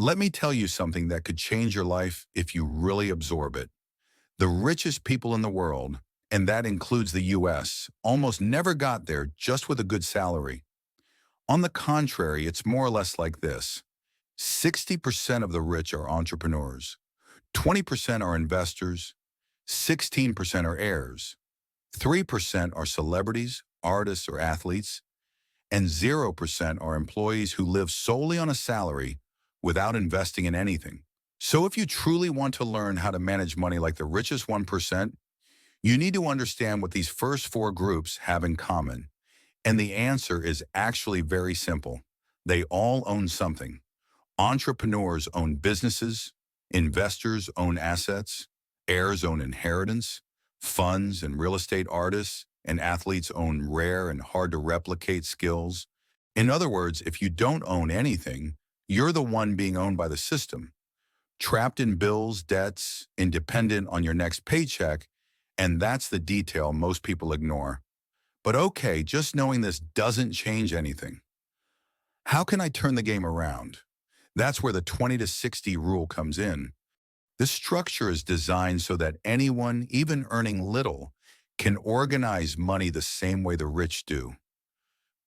Let me tell you something that could change your life if you really absorb it. The richest people in the world, and that includes the US, almost never got there just with a good salary. On the contrary, it's more or less like this. 60% of the rich are entrepreneurs, 20% are investors, 16% are heirs, 3% are celebrities, artists, or athletes, and 0% are employees who live solely on a salary without investing in anything. So if you truly want to learn how to manage money like the richest 1%, you need to understand what these first four groups have in common. And the answer is actually very simple. They all own something. Entrepreneurs own businesses, investors own assets, heirs own inheritance, funds and real estate artists and athletes own rare and hard to replicate skills. In other words, if you don't own anything, you're the one being owned by the system, trapped in bills, debts, and dependent on your next paycheck, and that's the detail most people ignore. But okay, just knowing this doesn't change anything. How can I turn the game around? That's where the 20 to 60 rule comes in. This structure is designed so that anyone, even earning little, can organize money the same way the rich do.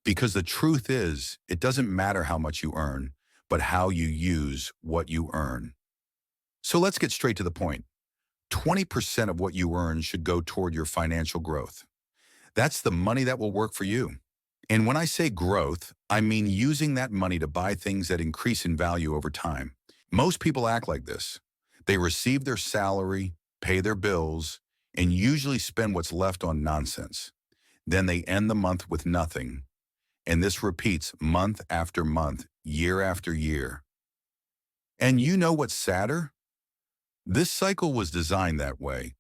Because the truth is, it doesn't matter how much you earn, but how you use what you earn. So let's get straight to the point. 20% of what you earn should go toward your financial growth. That's the money that will work for you. And when I say growth, I mean using that money to buy things that increase in value over time. Most people act like this. They receive their salary, pay their bills, and usually spend what's left on nonsense. Then they end the month with nothing. And this repeats month after month, year after year. And you know what's sadder? This cycle was designed that way.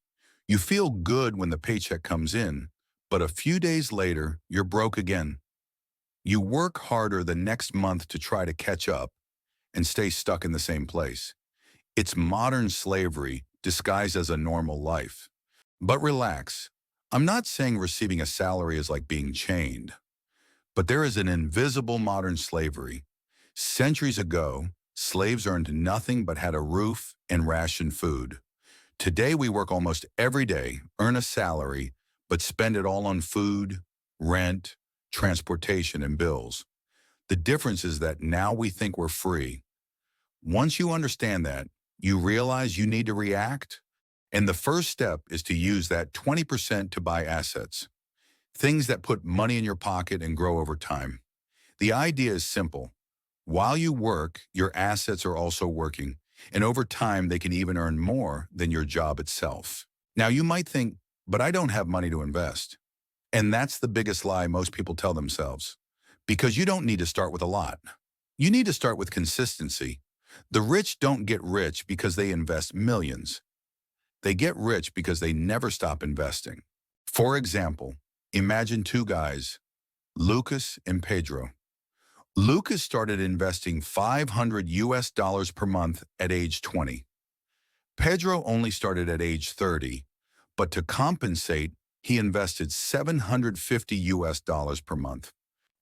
You feel good when the paycheck comes in, but a few days later, you're broke again. You work harder the next month to try to catch up and stay stuck in the same place. It's modern slavery disguised as a normal life. But relax. I'm not saying receiving a salary is like being chained, but there is an invisible modern slavery. Centuries ago, slaves earned nothing but had a roof and rationed food. Today, we work almost every day, earn a salary, but spend it all on food, rent, transportation, and bills. The difference is that now we think we're free. Once you understand that, you realize you need to react, and the first step is to use that 20% to buy assets, things that put money in your pocket and grow over time. The idea is simple. While you work, your assets are also working, and over time they can even earn more than your job itself. Now you might think, but I don't have money to invest. And that's the biggest lie most people tell themselves. Because you don't need to start with a lot. You need to start with consistency. The rich don't get rich because they invest millions. They get rich because they never stop investing. For example, imagine two guys, Lucas and Pedro. Lucas started investing 500 US dollars per month at age 20. Pedro only started at age 30, but to compensate, he invested 750 US dollars per month.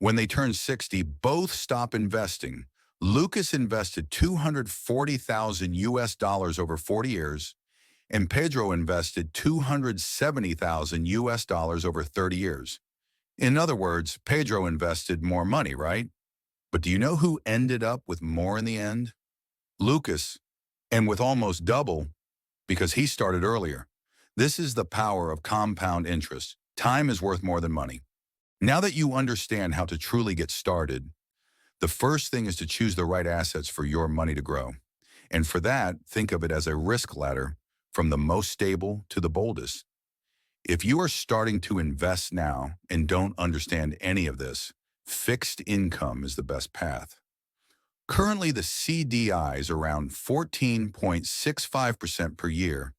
When they turned 60, both stopped investing. Lucas invested 240,000 US dollars over 40 years, and Pedro invested 270,000 US dollars over 30 years. In other words, Pedro invested more money, right? But do you know who ended up with more in the end? Lucas, and with almost double because he started earlier. This is the power of compound interest. Time is worth more than money. Now that you understand how to truly get started, the first thing is to choose the right assets for your money to grow. And for that, think of it as a risk ladder from the most stable to the boldest. If you are starting to invest now and don't understand any of this, fixed income is the best path. Currently, the CDI is around 14.65% per year.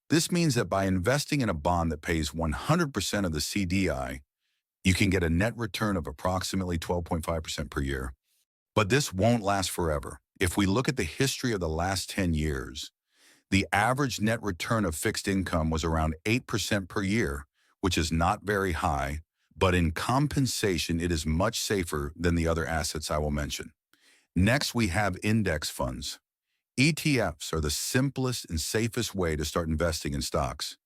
This means that by investing in a bond that pays 100% of the CDI, you can get a net return of approximately 12.5% per year. But this won't last forever. If we look at the history of the last 10 years, the average net return of fixed income was around 8% per year, which is not very high, but in compensation, it is much safer than the other assets I will mention. Next, we have index funds. ETFs are the simplest and safest way to start investing in stocks.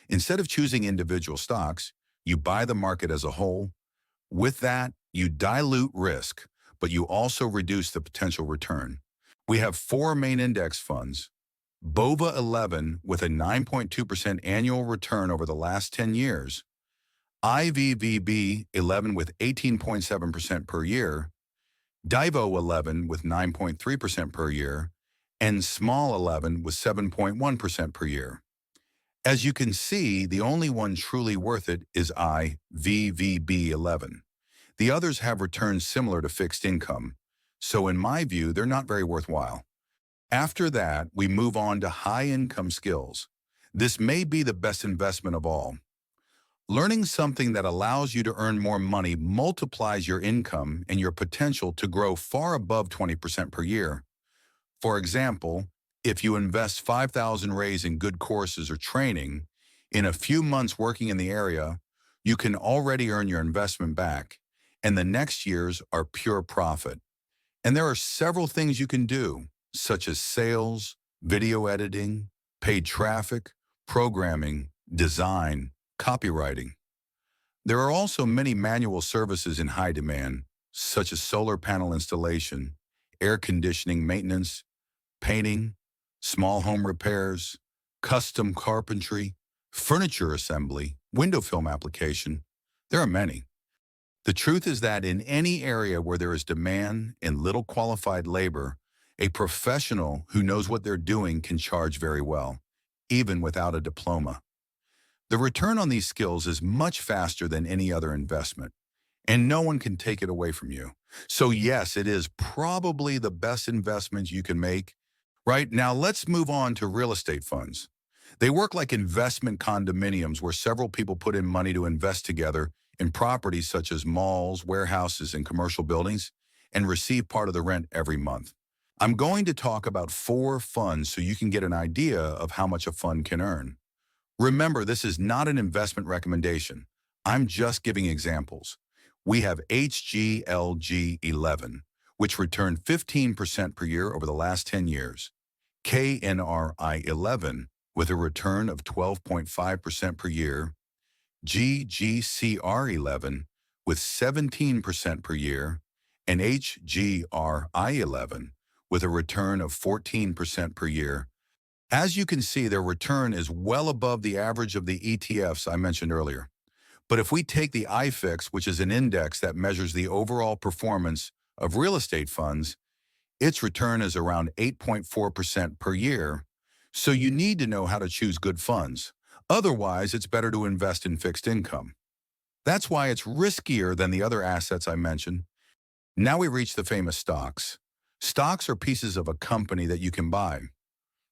Instead of choosing individual stocks, you buy the market as a whole. With that, you dilute risk, but you also reduce the potential return. We have four main index funds. BOVA 11 with a 9.2% annual return over the last 10 years, IVVB 11 with 18.7% per year, DIVO 11 with 9.3% per year, and Small 11 with 7.1% per year. As you can see, the only one truly worth it is IVVB 11. The others have returns similar to fixed income, so in my view, they're not very worthwhile. After that, we move on to high-income skills. This may be the best investment of all. Learning something that allows you to earn more money multiplies your income and your potential to grow far above 20% per year. For example, if you invest 5,000 raise in good courses or training, in a few months working in the area, you can already earn your investment back, and the next years are pure profit. And there are several things you can do, such as sales, video editing, paid traffic, programming, design, copywriting. There are also many manual services in high demand, such as solar panel installation, air conditioning maintenance, painting, small home repairs, custom carpentry, furniture assembly, window film application. There are many. The truth is that in any area where there is demand and little qualified labor, a professional who knows what they're doing can charge very well, even without a diploma. The return on these skills is much faster than any other investment, and no one can take it away from you. So yes, it is probably the best investment you can make. Right now, let's move on to real estate funds. They work like investment condominiums where several people put in money to invest together in properties such as malls, warehouses, and commercial buildings, and receive part of the rent every month. I'm going to talk about four funds so you can get an idea of how much a fund can earn. Remember, this is not an investment recommendation. I'm just giving examples. We have HGLG 11, which returned 15% per year over the last 10 years. KNRI 11, with a return of 12.5% per year. GGCR 11, with 17% per year. And HGRI 11, with a return of 14% per year. As you can see, their return is well above the average of the ETFs I mentioned earlier. But if we take the IFIX, which is an index that measures the overall performance of real estate funds, its return is around 8.4% per year. So you need to know how to choose good funds. Otherwise, it's better to invest in fixed income. That's why it's riskier than the other assets I mentioned. Now we reach the famous stocks. Stocks are pieces of a company that you can buy.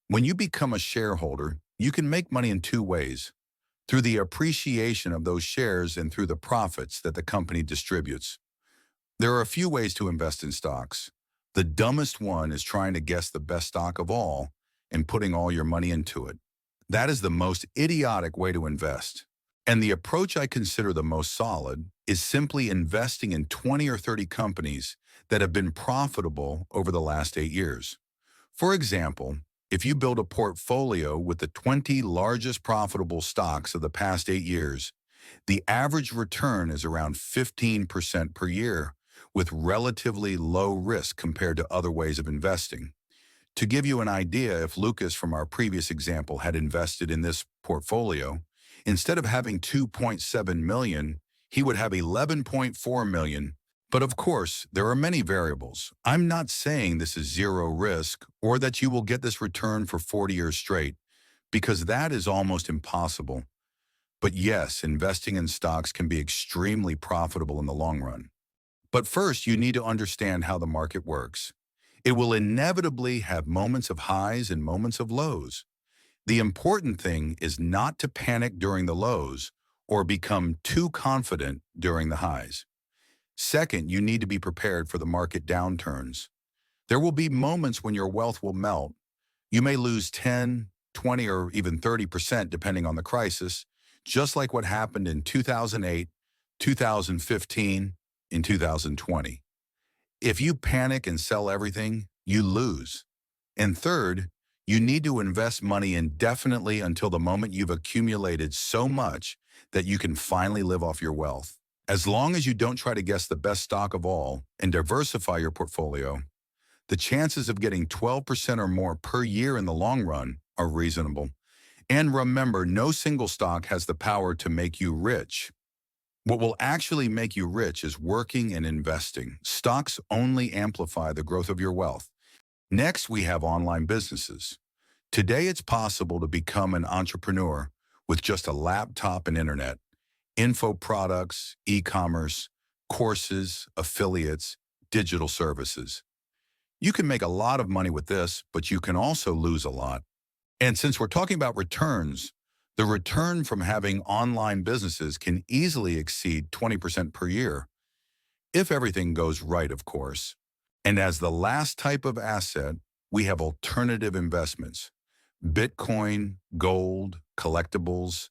When you become a shareholder, you can make money in two ways: through the appreciation of those shares and through the profits that the company distributes. There are a few ways to invest in stocks. The dumbest one is trying to guess the best stock of all and putting all your money into it. That is the most idiotic way to invest. And the approach I consider the most solid is simply investing in 20 or 30 companies that have been profitable over the last 8 years. For example, if you build a portfolio with the 20 largest profitable stocks of the past 8 years, the average return is around 15% per year, with relatively low risk compared to other ways of investing. To give you an idea, if Lucas from our previous example had invested in this portfolio, instead of having 2.7 million, he would have 11.4 million. But of course, there are many variables. I'm not saying this is zero risk or that you will get this return for 40 years straight, because that is almost impossible. But yes, investing in stocks can be extremely profitable in the long run. But first, you need to understand how the market works. It will inevitably have moments of highs and moments of lows. The important thing is not to panic during the lows or become too confident during the highs. Second, you need to be prepared for the market downturns. There will be moments when your wealth will melt. You may lose 10, 20, or even 30% depending on the crisis, just like what happened in 2008, 2015, and 2020. If you panic and sell everything, you lose. And third, you need to invest money indefinitely until the moment you've accumulated so much that you can finally live off your wealth. As long as you don't try to guess the best stock of all and diversify your portfolio, the chances of getting 12% or more per year in the long run are reasonable. And remember, no single stock has the power to make you rich. What will actually make you rich is working and investing. Stocks only amplify the growth of your wealth. Next, we have online businesses. Today, it's possible to become an entrepreneur with just a laptop and internet. Info products, e-commerce, courses, affiliates, digital services. You can make a lot of money with this, but you can also lose a lot. And since we're talking about returns, the return from having online businesses can easily exceed 20% per year, if everything goes right, of course. And as the last type of asset, we have alternative investments. Bitcoin, gold, collectibles.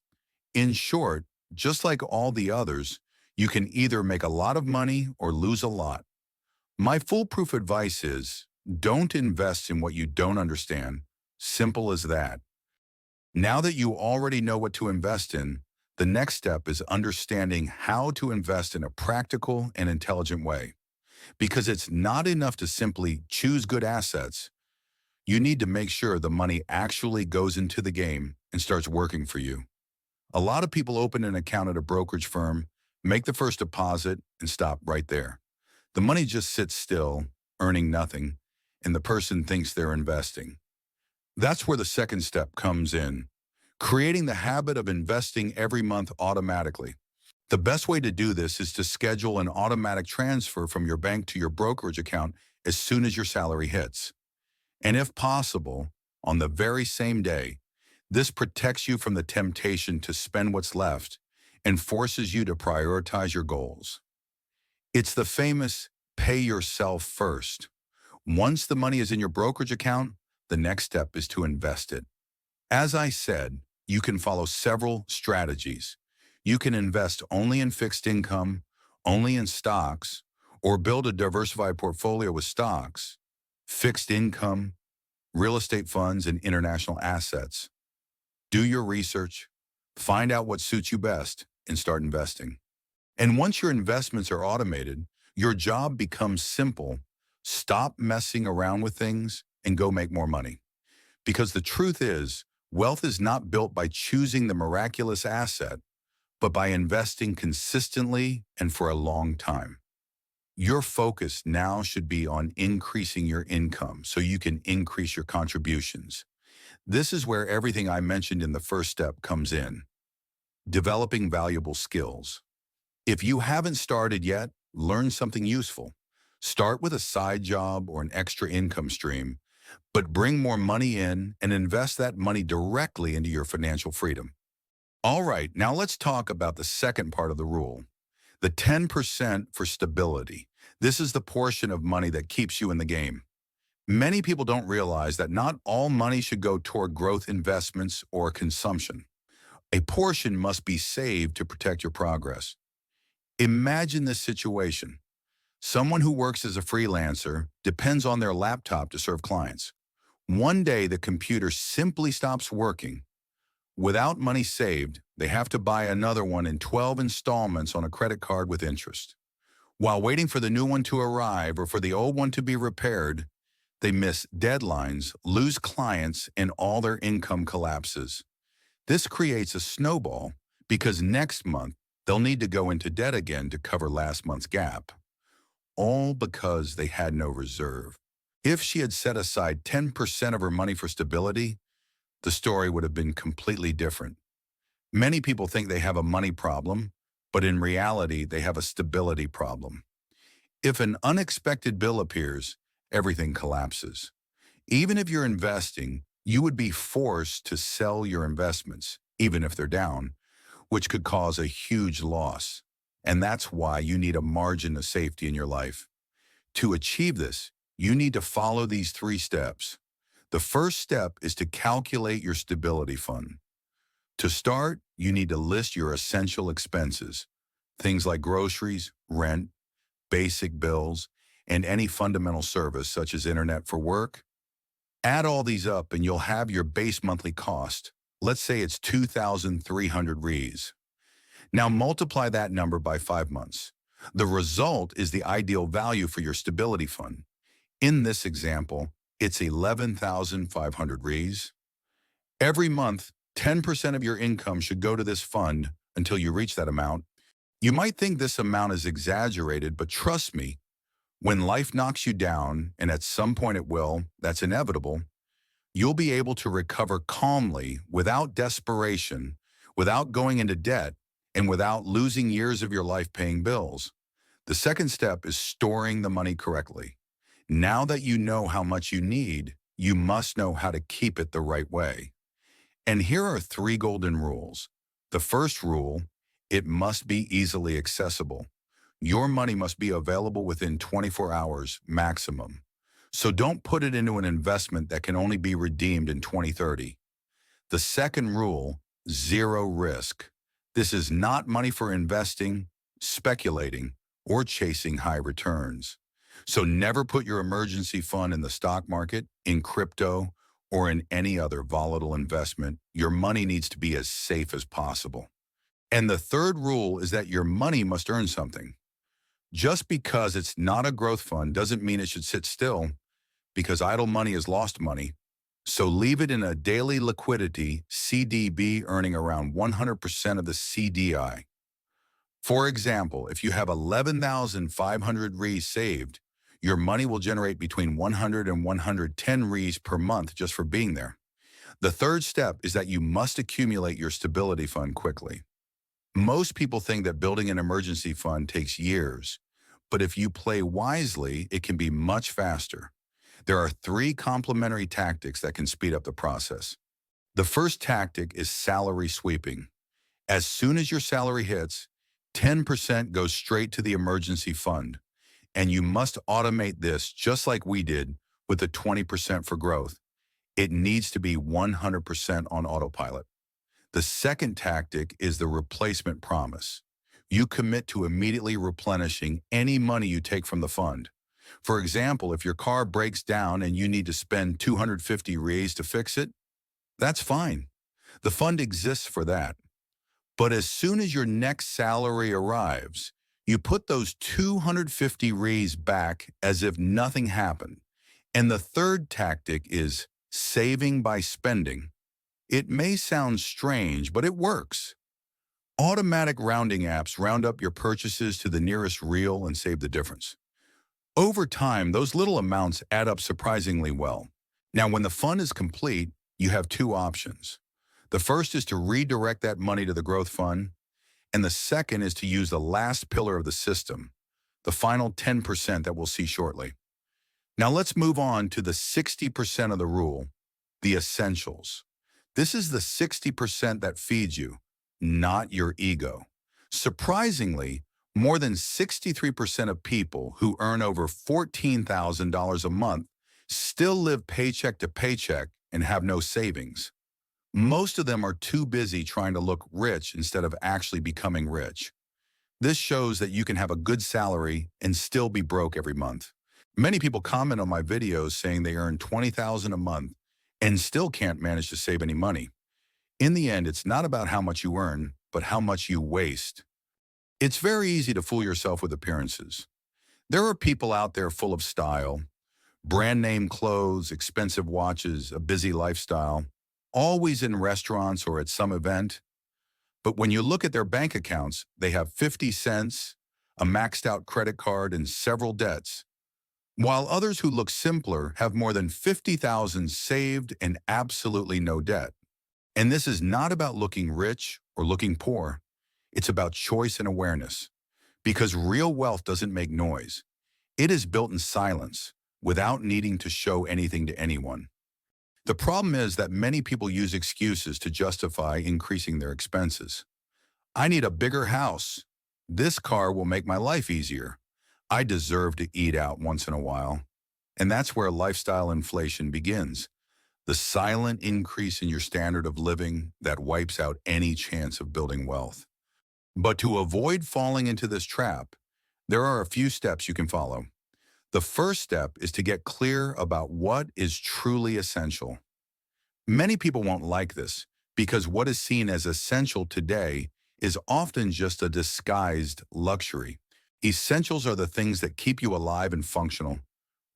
In short, just like all the others, you can either make a lot of money or lose a lot. My foolproof advice is, don't invest in what you don't understand. Simple as that. Now that you already know what to invest in, the next step is understanding how to invest in a practical and intelligent way. Because it's not enough to simply choose good assets. You need to make sure the money actually goes into the game and starts working for you. A lot of people open an account at a brokerage firm, make the first deposit, and stop right there. The money just sits still, earning nothing, and the person thinks they're investing. That's where the second step comes in, creating the habit of investing every month automatically. The best way to do this is to schedule an automatic transfer from your bank to your brokerage account as soon as your salary hits. And if possible, on the very same day. This protects you from the temptation to spend what's left and forces you to prioritize your goals. It's the famous pay yourself first. Once the money is in your brokerage account, the next step is to invest it. As I said, you can follow several strategies. You can invest only in fixed income, only in stocks, or build a diversified portfolio with stocks, fixed income, real estate funds, and international assets. Do your research, find out what suits you best, and start investing. And once your investments are automated, your job becomes simple. Stop messing around with things and go make more money. Because the truth is, wealth is not built by choosing the miraculous asset, but by investing consistently and for a long time. Your focus now should be on increasing your income so you can increase your contributions. This is where everything I mentioned in the first step comes in. Developing valuable skills. If you haven't started yet, learn something useful. Start with a side job or an extra income stream, but bring more money in and invest that money directly into your financial freedom. All right, now let's talk about the second part of the rule. The 10% for stability. This is the portion of money that keeps you in the game. Many people don't realize that not all money should go toward growth investments or consumption. A portion must be saved to protect your progress. Imagine this situation. Someone who works as a freelancer depends on their laptop to serve clients. One day, the computer simply stops working. Without money saved, they have to buy another one in 12 installments on a credit card with interest. While waiting for the new one to arrive or for the old one to be repaired, they miss deadlines, lose clients, and all their income collapses. This creates a snowball because next month they'll need to go into debt again to cover last month's gap. All because they had no reserve. If she had set aside 10% of her money for stability, the story would have been completely different. Many people think they have a money problem, but in reality, they have a stability problem. If an unexpected bill appears, everything collapses. Even if you're investing, you would be forced to sell your investments, even if they're down, which could cause a huge loss. And that's why you need a margin of safety in your life. To achieve this, you need to follow these 3 steps. The first step is to calculate your stability fund. To start, you need to list your essential expenses, things like groceries, rent, basic bills, and any fundamental service such as internet for work. Add all these up and you'll have your base monthly cost. Let's say it's 2,300 Rs. Now multiply that number by 5 months. The result is the ideal value for your stability fund. In this example, it's 11,500 Rs. Every month, 10% of your income should go to this fund until you reach that amount. You might think this amount is exaggerated, but trust me, when life knocks you down, and at some point it will, that's inevitable, you'll be able to recover calmly without desperation, without going into debt, and without losing years of your life paying bills. The second step is storing the money correctly. Now that you know how much you need, you must know how to keep it the right way. And here are 3 golden rules. The first rule, it must be easily accessible. Your money must be available within 24 hours maximum. So don't put it into an investment that can only be redeemed in 2030. The second rule, zero risk. This is not money for investing, speculating, or chasing high returns. So never put your emergency fund in the stock market, in crypto, or in any other volatile investment. Your money needs to be as safe as possible. And the third rule is that your money must earn something. Just because it's not a growth fund doesn't mean it should sit still, because idle money is lost money. So leave it in a daily liquidity CDB earning around 100% of the CDI. For example, if you have 11,500 Rs saved, your money will generate between 100 and 110 Rs per month just for being there. The third step is that you must accumulate your stability fund quickly. Most people think that building an emergency fund takes years, but if you play wisely, it can be much faster. There are 3 complementary tactics that can speed up the process. The first tactic is salary sweeping. As soon as your salary hits, 10% goes straight to the emergency fund. And you must automate this just like we did with the 20% for growth. It needs to be 100% on autopilot. The second tactic is the replacement promise. You commit to immediately replenishing any money you take from the fund. For example, if your car breaks down and you need to spend 250 Rs to fix it, that's fine. The fund exists for that. But as soon as your next salary arrives, you put those 250 Rs back as if nothing happened. And the third tactic is saving by spending. It may sound strange, but it works. Automatic rounding apps round up your purchases to the nearest real and save the difference. Over time, those little amounts add up surprisingly well. Now, when the fund is complete, you have 2 options. The first is to redirect that money to the growth fund, and the second is to use the last pillar of the system, the final 10% that we'll see shortly. Now let's move on to the 60% of the rule, the essentials. This is the 60% that feeds you, not your ego. Surprisingly, more than 63% of people who earn over $14,000 a month still live paycheck to paycheck and have no savings. Most of them are too busy trying to look rich instead of actually becoming rich. This shows that you can have a good salary and still be broke every month. Many people comment on my videos saying they earn $20,000 a month and still can't manage to save any money. In the end, it's not about how much you earn, but how much you waste. It's very easy to fool yourself with appearances. There are people out there full of style, brand name clothes, expensive watches, a busy lifestyle, always in restaurants or at some event. But when you look at their bank accounts, they have 50 cents, a maxed out credit card, and several debts. While others who look simpler have more than 50,000 saved and absolutely no debt. And this is not about looking rich or looking poor. It's about choice and awareness. Because real wealth doesn't make noise. It is built in silence, without needing to show anything to anyone. The problem is that many people use excuses to justify increasing their expenses. I need a bigger house. This car will make my life easier. I deserve to eat out once in a while. And that's where lifestyle inflation begins. The silent increase in your standard of living that wipes out any chance of building wealth. But to avoid falling into this trap, there are a few steps you can follow. The first step is to get clear about what is truly essential. Many people won't like this because what is seen as essential today is often just a disguised luxury. Essentials are the things that keep you alive and functional: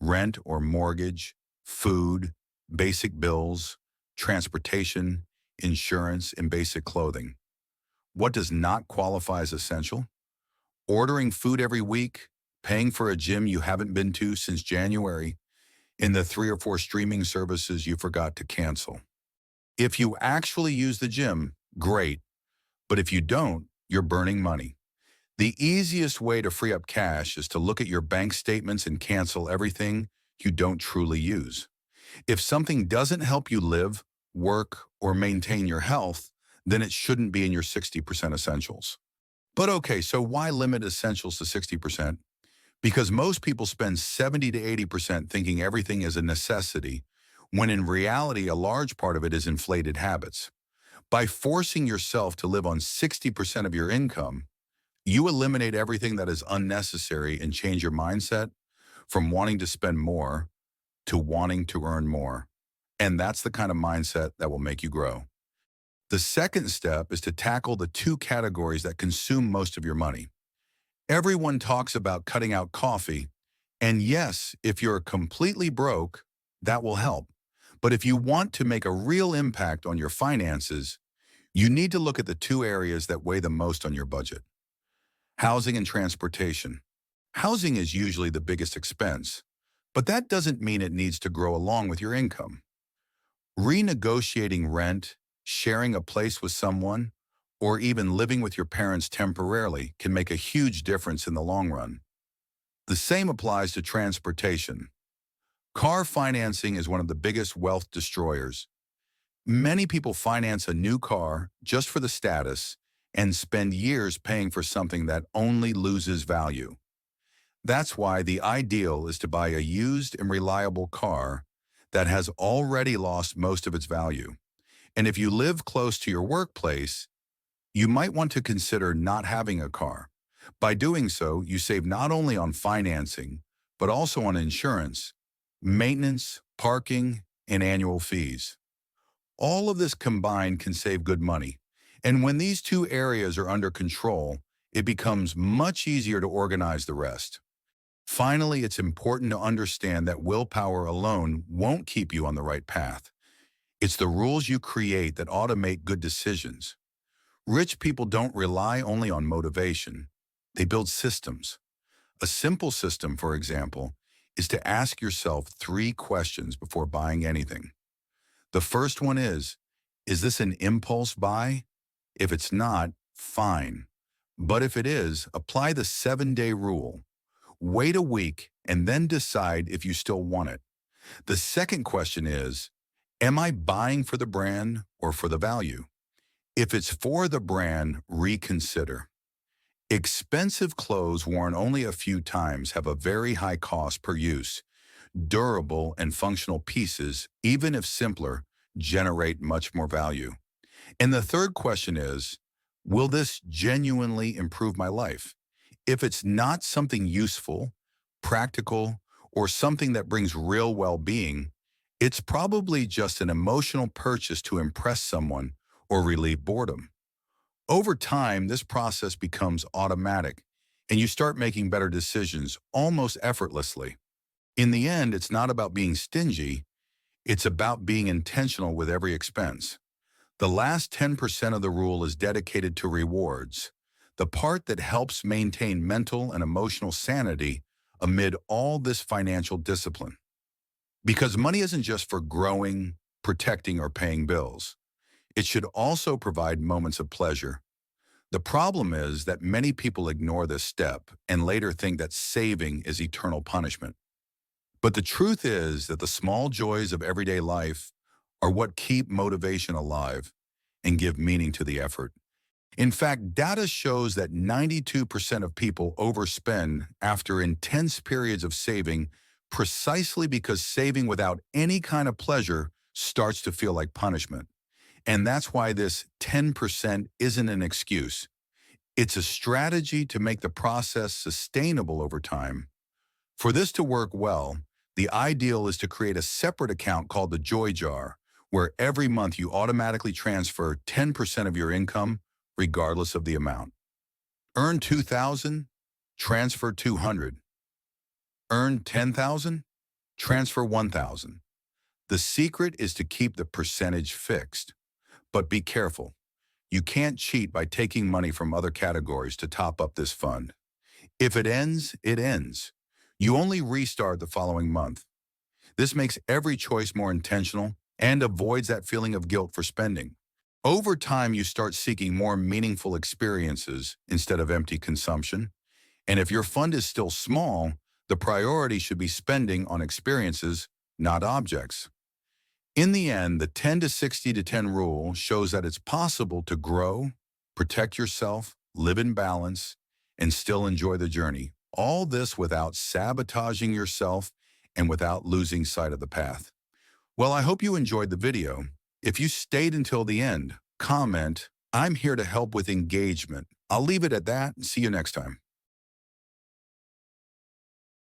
rent or mortgage, food, basic bills, transportation, insurance, and basic clothing. What does not qualify as essential? Ordering food every week, paying for a gym you haven't been to since January, and the 3 or 4 streaming services you forgot to cancel. If you actually use the gym, great. But if you don't, you're burning money. The easiest way to free up cash is to look at your bank statements and cancel everything you don't truly use. If something doesn't help you live, work, or maintain your health, then it shouldn't be in your 60% essentials. But okay, so why limit essentials to 60%? Because most people spend 70 to 80% thinking everything is a necessity, when in reality, a large part of it is inflated habits. By forcing yourself to live on 60% of your income, you eliminate everything that is unnecessary and change your mindset from wanting to spend more to wanting to earn more. And that's the kind of mindset that will make you grow. The second step is to tackle the two categories that consume most of your money. Everyone talks about cutting out coffee, and yes, if you're completely broke, that will help. But if you want to make a real impact on your finances, you need to look at the two areas that weigh the most on your budget: housing and transportation. Housing is usually the biggest expense, but that doesn't mean it needs to grow along with your income. Renegotiating rent, sharing a place with someone, or even living with your parents temporarily can make a huge difference in the long run. The same applies to transportation. Car financing is one of the biggest wealth destroyers. Many people finance a new car just for the status and spend years paying for something that only loses value. That's why the ideal is to buy a used and reliable car that has already lost most of its value. And if you live close to your workplace, you might want to consider not having a car. By doing so, you save not only on financing, but also on insurance, maintenance, parking, and annual fees. All of this combined can save good money. And when these two areas are under control, it becomes much easier to organize the rest. Finally, it's important to understand that willpower alone won't keep you on the right path. It's the rules you create that automate good decisions. Rich people don't rely only on motivation. They build systems. A simple system, for example, is to ask yourself 3 questions before buying anything. The first one is this an impulse buy? If it's not, fine. But if it is, apply the 7-day rule. Wait a week and then decide if you still want it. The second question is, am I buying for the brand or for the value? If it's for the brand, reconsider. Expensive clothes worn only a few times have a very high cost per use. Durable and functional pieces, even if simpler, generate much more value. And the third question is, will this genuinely improve my life? If it's not something useful, practical, or something that brings real well-being, it's probably just an emotional purchase to impress someone or relieve boredom. Over time, this process becomes automatic, and you start making better decisions almost effortlessly. In the end, it's not about being stingy, it's about being intentional with every expense. The last 10% of the rule is dedicated to rewards, the part that helps maintain mental and emotional sanity amid all this financial discipline. Because money isn't just for growing, protecting, or paying bills. It should also provide moments of pleasure. The problem is that many people ignore this step and later think that saving is eternal punishment. But the truth is that the small joys of everyday life are what keep motivation alive and give meaning to the effort. In fact, data shows that 92% of people overspend after intense periods of saving precisely because saving without any kind of pleasure starts to feel like punishment. And that's why this 10% isn't an excuse. It's a strategy to make the process sustainable over time. For this to work well, the ideal is to create a separate account called the Joy Jar, where every month you automatically transfer 10% of your income, regardless of the amount. Earn 2,000, transfer 200. Earn 10,000, transfer 1,000. The secret is to keep the percentage fixed. But be careful. You can't cheat by taking money from other categories to top up this fund. If it ends, it ends. You only restart the following month. This makes every choice more intentional and avoids that feeling of guilt for spending. Over time, you start seeking more meaningful experiences instead of empty consumption. And if your fund is still small, the priority should be spending on experiences, not objects. In the end, the 10 to 60 to 10 rule shows that it's possible to grow, protect yourself, live in balance, and still enjoy the journey. All this without sabotaging yourself and without losing sight of the path. Well, I hope you enjoyed the video. If you stayed until the end, comment, "I'm here to help with engagement." I'll leave it at that and see you next time.